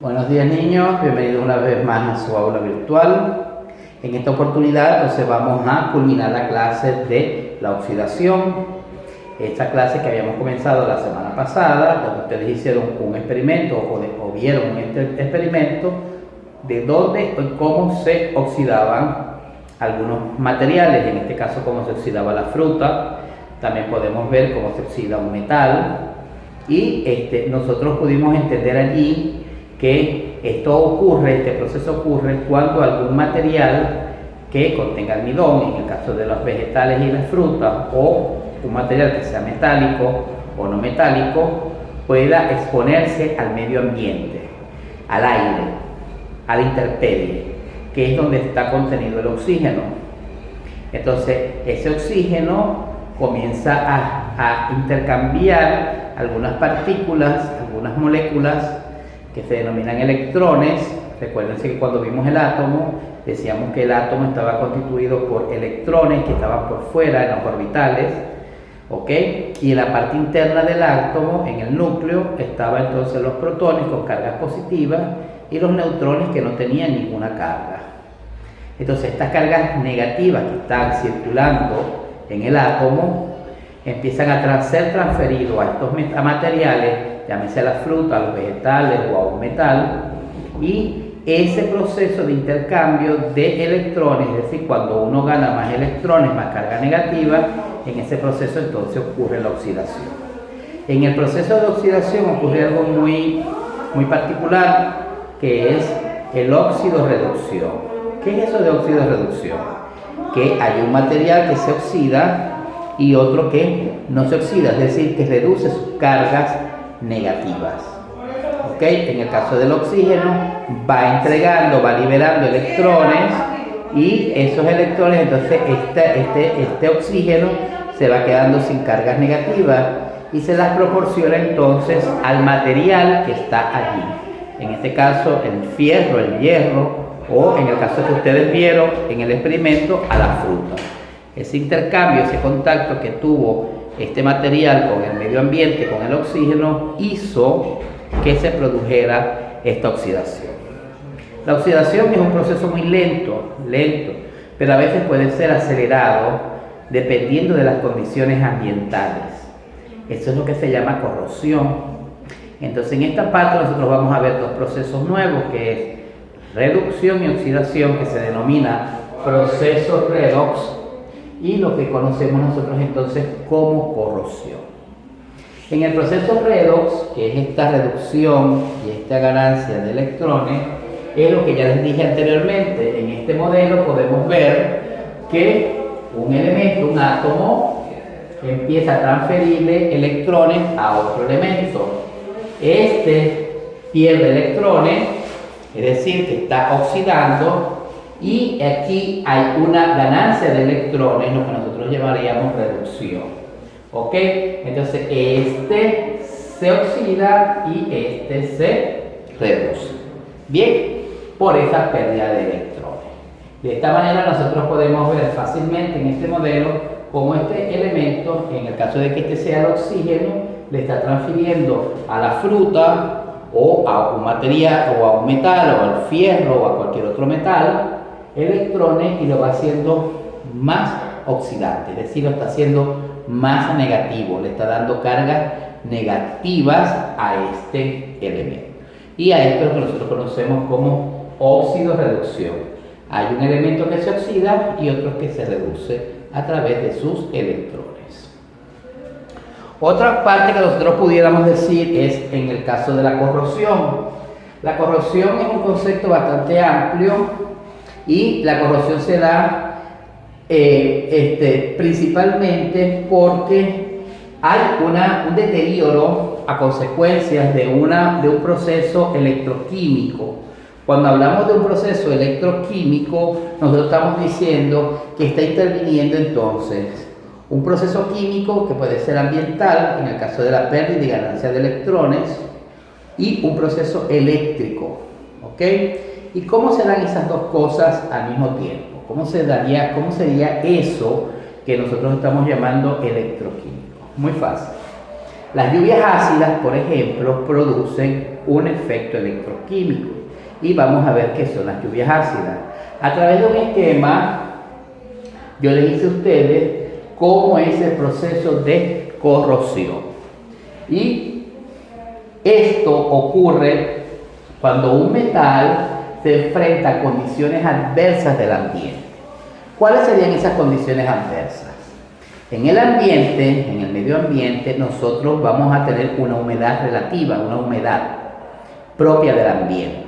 Buenos días niños, bienvenidos una vez más a su aula virtual. En esta oportunidad entonces vamos a culminar la clase de la oxidación. Esta clase que habíamos comenzado la semana pasada, donde ustedes hicieron un experimento o vieron un experimento de dónde y cómo se oxidaban algunos materiales, en este caso cómo se oxidaba la fruta. También podemos ver cómo se oxida un metal y nosotros pudimos entender allí que este proceso ocurre cuando algún material que contenga almidón, en el caso de los vegetales y las frutas, o un material que sea metálico o no metálico, pueda exponerse al medio ambiente, al aire, a la intemperie, que es donde está contenido el oxígeno. Entonces, ese oxígeno comienza a intercambiar algunas partículas, algunas moléculas, que se denominan electrones. Recuérdense que cuando vimos el átomo, decíamos que el átomo estaba constituido por electrones que estaban por fuera, en los orbitales, ¿ok? Y en la parte interna del átomo, en el núcleo, estaban entonces los protones con cargas positivas y los neutrones que no tenían ninguna carga. Entonces, estas cargas negativas que están circulando en el átomo empiezan a ser transferidos a estos materiales, llámese a la fruta, a los vegetales o a un metal, y ese proceso de intercambio de electrones, es decir, cuando uno gana más electrones, más carga negativa, en ese proceso entonces ocurre la oxidación. En el proceso de oxidación ocurre algo muy particular, que es el óxido-reducción. ¿Qué es eso de óxido-reducción? Que hay un material que se oxida y otro que no se oxida, es decir, que reduce sus cargas negativas. ¿Ok? En el caso del oxígeno, va entregando, va liberando electrones, y esos electrones, entonces este oxígeno se va quedando sin cargas negativas y se las proporciona entonces al material que está allí. En este caso, el fierro, el hierro, o en el caso que ustedes vieron en el experimento, a la fruta. Ese intercambio, ese contacto que tuvo este material con el medio ambiente, con el oxígeno, hizo que se produjera esta oxidación. La oxidación es un proceso muy lento, pero a veces puede ser acelerado dependiendo de las condiciones ambientales. Eso es lo que se llama corrosión. Entonces, en esta parte nosotros vamos a ver dos procesos nuevos, que es reducción y oxidación, que se denomina proceso redox, y lo que conocemos nosotros entonces como corrosión. En el proceso redox, que es esta reducción y esta ganancia de electrones, es lo que ya les dije anteriormente. En este modelo podemos ver que un elemento, un átomo, empieza a transferirle electrones a otro elemento. Este pierde electrones, es decir, que está oxidando, y aquí hay una ganancia de electrones, lo que nosotros llamaríamos reducción. ¿Ok? Entonces este se oxida y este se reduce. Bien, por esa pérdida de electrones. De esta manera nosotros podemos ver fácilmente en este modelo cómo este elemento, en el caso de que este sea el oxígeno, le está transfiriendo a la fruta o a un material o a un metal o al fierro o a cualquier otro metal electrones, y lo va haciendo más oxidante, es decir, lo está haciendo más negativo, le está dando cargas negativas a este elemento. Y a esto es lo que nosotros conocemos como óxido-reducción. Hay un elemento que se oxida y otro que se reduce a través de sus electrones. Otra parte que nosotros pudiéramos decir es en el caso de la corrosión. La corrosión es un concepto bastante amplio, y la corrosión se da principalmente porque hay un deterioro a consecuencias de un proceso electroquímico. Cuando hablamos de un proceso electroquímico, nosotros estamos diciendo que está interviniendo entonces un proceso químico que puede ser ambiental, en el caso de la pérdida y ganancia de electrones, y un proceso eléctrico. ¿Ok? ¿Y cómo se dan esas dos cosas al mismo tiempo? ¿Cómo sería eso que nosotros estamos llamando electroquímico? Muy fácil. Las lluvias ácidas, por ejemplo, producen un efecto electroquímico y vamos a ver qué son las lluvias ácidas. A través de un esquema, yo les hice a ustedes cómo es el proceso de corrosión. Y esto ocurre cuando un metal se enfrenta a condiciones adversas del ambiente. ¿Cuáles serían esas condiciones adversas? En el ambiente, en el medio ambiente, nosotros vamos a tener una humedad relativa, una humedad propia del ambiente.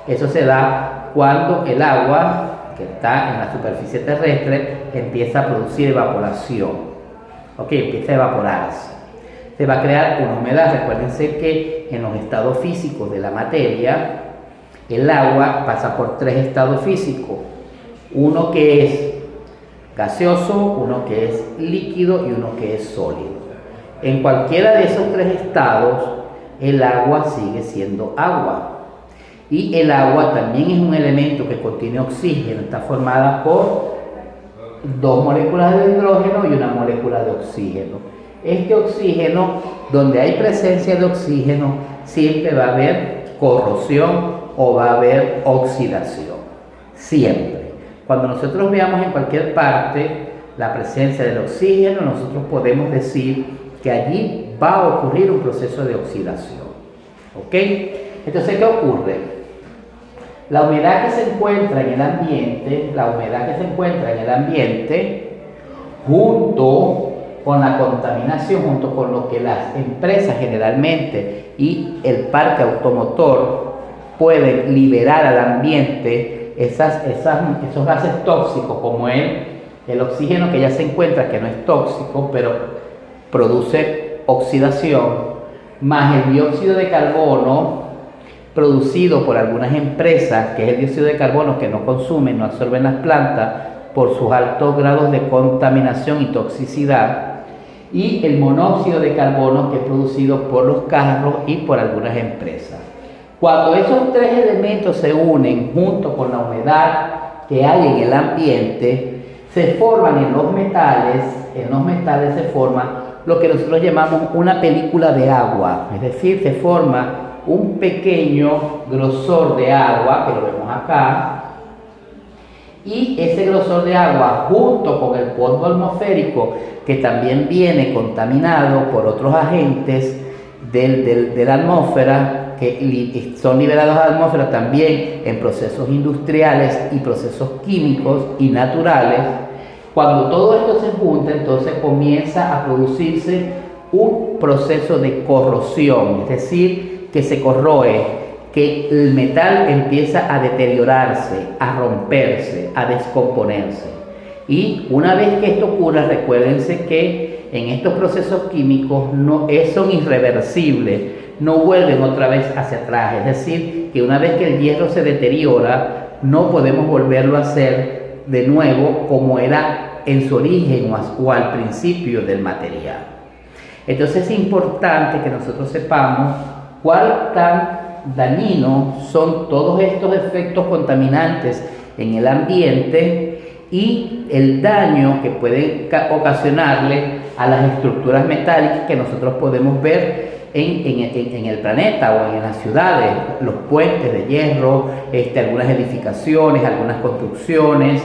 Eso se da cuando el agua que está en la superficie terrestre empieza a producir evaporación. Ok, empieza a evaporarse. Se va a crear una humedad. Recuérdense que en los estados físicos de la materia, el agua pasa por 3 estados físicos. Uno que es gaseoso, uno que es líquido y uno que es sólido. En cualquiera de esos 3 estados, el agua sigue siendo agua. Y el agua también es un elemento que contiene oxígeno, está formada por 2 moléculas de hidrógeno y una molécula de oxígeno. Este oxígeno, donde hay presencia de oxígeno, siempre va a haber corrosión o va a haber oxidación. Siempre. Cuando nosotros veamos en cualquier parte la presencia del oxígeno, nosotros podemos decir que allí va a ocurrir un proceso de oxidación. ¿Ok? Entonces, ¿qué ocurre? La humedad que se encuentra en el ambiente, junto con la contaminación, junto con lo que las empresas generalmente y el parque automotor pueden liberar al ambiente, esos gases tóxicos como el oxígeno que ya se encuentra, que no es tóxico, pero produce oxidación, más el dióxido de carbono producido por algunas empresas, que es el dióxido de carbono que no consumen, no absorben las plantas por sus altos grados de contaminación y toxicidad, y el monóxido de carbono que es producido por los carros y por algunas empresas. Cuando esos 3 elementos se unen junto con la humedad que hay en el ambiente, se forman en los metales se forma lo que nosotros llamamos una película de agua, es decir, se forma un pequeño grosor de agua, que lo vemos acá, y ese grosor de agua junto con el polvo atmosférico, que también viene contaminado por otros agentes de la atmósfera, que son liberados a la atmósfera también en procesos industriales y procesos químicos y naturales. Cuando todo esto se junta, entonces comienza a producirse un proceso de corrosión, es decir, que se corroe, que el metal empieza a deteriorarse, a romperse, a descomponerse. Y una vez que esto ocurra, recuérdense que en estos procesos químicos son irreversibles, no vuelven otra vez hacia atrás. Es decir, que una vez que el hierro se deteriora, no podemos volverlo a hacer de nuevo como era en su origen o al principio del material. Entonces es importante que nosotros sepamos cuál tan dañinos son todos estos efectos contaminantes en el ambiente y el daño que pueden ocasionarle a las estructuras metálicas que nosotros podemos ver en el planeta o en las ciudades, los puentes de hierro, algunas edificaciones, algunas construcciones,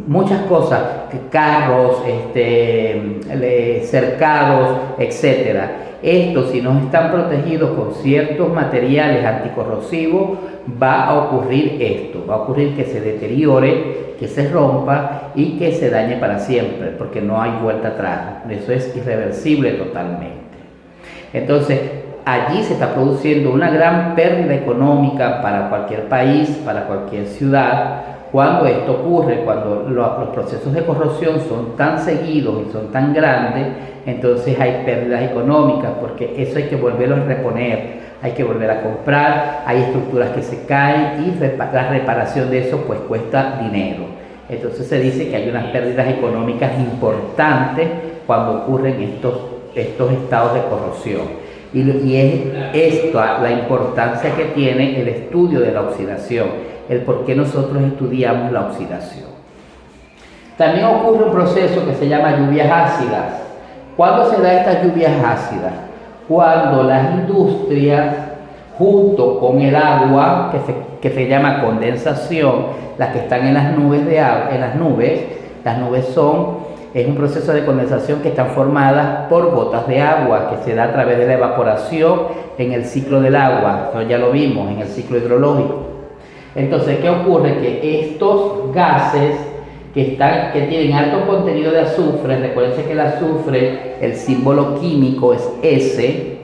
muchas cosas, carros, cercados, etcétera. Esto, si no están protegidos con ciertos materiales anticorrosivos, va a ocurrir esto, va a ocurrir que se deteriore, que se rompa y que se dañe para siempre, porque no hay vuelta atrás. Eso es irreversible totalmente. Entonces, allí se está produciendo una gran pérdida económica para cualquier país, para cualquier ciudad. Cuando esto ocurre, cuando los procesos de corrosión son tan seguidos y son tan grandes, entonces hay pérdidas económicas, porque eso hay que volverlo a reponer, hay que volver a comprar, hay estructuras que se caen y la reparación de eso pues cuesta dinero. Entonces se dice que hay unas pérdidas económicas importantes cuando ocurren estos estados de corrosión. Y es esta la importancia que tiene el estudio de la oxidación, el por qué nosotros estudiamos la oxidación. También ocurre un proceso que se llama lluvias ácidas. ¿Cuándo se dan estas lluvias ácidas? Cuando las industrias, junto con el agua, que se llama condensación, las que están en las nubes de agua, las nubes es un proceso de condensación que están formadas por gotas de agua, que se da a través de la evaporación en el ciclo del agua. Eso ya lo vimos en el ciclo hidrológico. Entonces, ¿qué ocurre? Que estos gases que tienen alto contenido de azufre, recuerden que el azufre, el símbolo químico es S,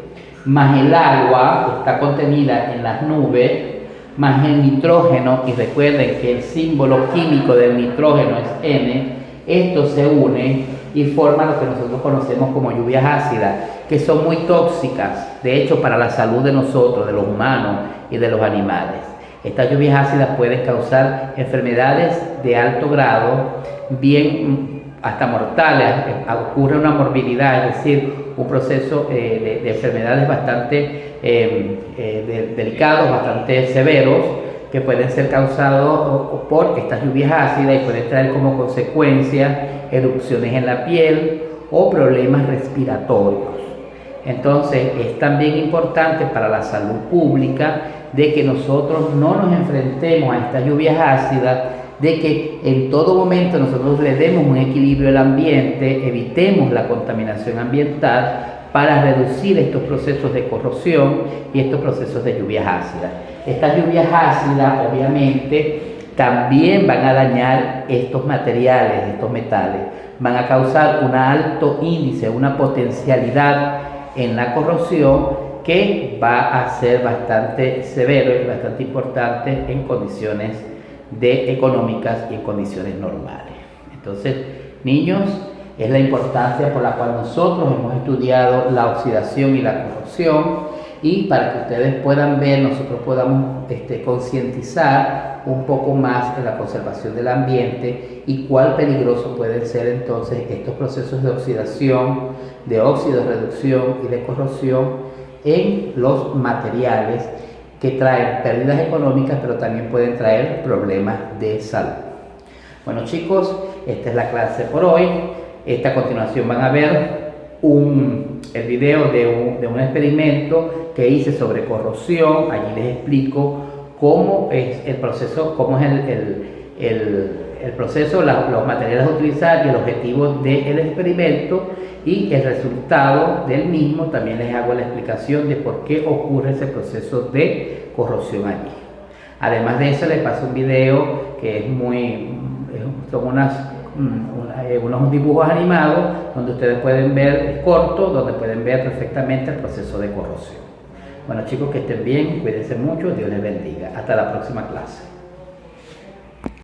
más el agua que está contenida en las nubes, más el nitrógeno, y recuerden que el símbolo químico del nitrógeno es N, estos se unen y forman lo que nosotros conocemos como lluvias ácidas, que son muy tóxicas, de hecho, para la salud de nosotros, de los humanos y de los animales. Estas lluvias ácidas pueden causar enfermedades de alto grado, bien hasta mortales. Ocurre una morbilidad, es decir, un proceso de enfermedades bastante delicados, bastante severos, que pueden ser causados por estas lluvias ácidas y pueden traer como consecuencia erupciones en la piel o problemas respiratorios. Entonces es también importante para la salud pública de que nosotros no nos enfrentemos a estas lluvias ácidas, de que en todo momento nosotros le demos un equilibrio al ambiente, evitemos la contaminación ambiental para reducir estos procesos de corrosión y estos procesos de lluvias ácidas. Estas lluvias ácidas obviamente también van a dañar estos materiales, estos metales, van a causar un alto índice, una potencialidad en la corrosión que va a ser bastante severo y bastante importante en condiciones económicas y en condiciones normales. Entonces, niños, es la importancia por la cual nosotros hemos estudiado la oxidación y la corrosión, y para que ustedes puedan ver, nosotros podamos concientizar un poco más en la conservación del ambiente y cuál peligroso pueden ser entonces estos procesos de oxidación, de óxido, reducción y de corrosión en los materiales, que traen pérdidas económicas, pero también pueden traer problemas de salud. Bueno, chicos, esta es la clase por hoy. A continuación van a ver el video de un experimento que hice sobre corrosión. Allí les explico cómo es el proceso, el proceso, los materiales a utilizar y el objetivo del experimento y el resultado del mismo. También les hago la explicación de por qué ocurre ese proceso de corrosión allí. Además de eso, les paso un video que son unos dibujos animados donde ustedes pueden ver, cortos, donde pueden ver perfectamente el proceso de corrosión. Bueno, chicos, que estén bien, cuídense mucho, Dios les bendiga. Hasta la próxima clase.